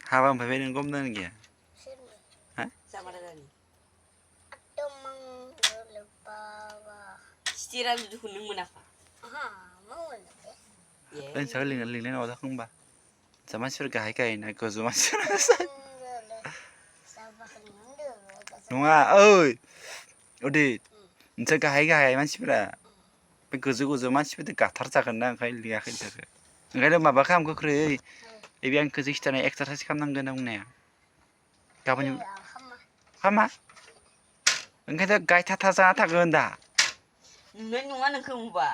Hawang pavilion gomdan gya. Ha? Sama dengan Atomang lupa. Stiran du hunung munafa. Mau lebih. Ye. Ben saling oda khung ba. Sama sir gai gai na ko zuma sir. Sabah dulu. Nunga oi. Odi. Nsa gai gai मानसिफोरा बे गोजौ मानसिफोरजों गाथारजागोन ना ओंखाय लियाखै बिसोरो ओंखायनो माबा खालाम गोख्रै एबे आं गोजौ खिथानाय एक्सारसाइज खालामनांगोन होननाया गाबोन खामा ओंखायनो गायथाथा जाना थागोन दा नुनाय नङा नोंखौ होमबा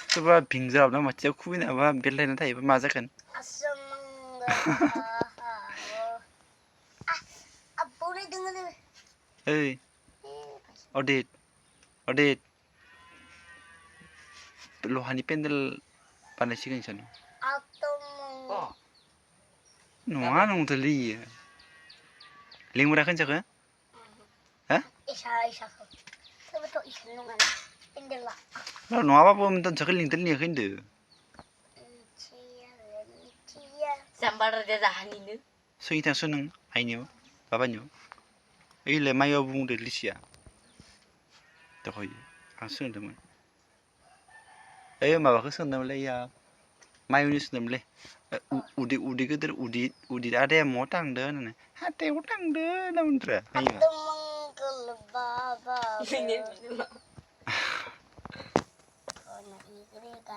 सोरबा भिंजाब ना माथियाव खुबैनाबा बेललायना थायोबा मा जागोन Apa ni dengar ni? ओइ अदित लहानि पेन्डेल बानायसिगोन सानो Atomang. नङा नंथ'लै लिंहराखै नोंसोरखौ ha Isa. Betul isa nungan. Pendela. नङाबाबो नोंसोरखौ लिंदों लिङाखै होनदों Sambar jajahaninu सैथासो नों आइनियाव बाबानियाव ओइलाय माइयाव बुंदो लिसिया दहय आं सोंदोंमोन ओइ माबाखौ सोंदोंमोनलै या माइनि सोंदोंमोनलै उदै गोदोर उदै आदाया महा थांदो होननानै हाथायाव थांदो होनना बुंदोरा माइयाव Atomang kelebaba. Ini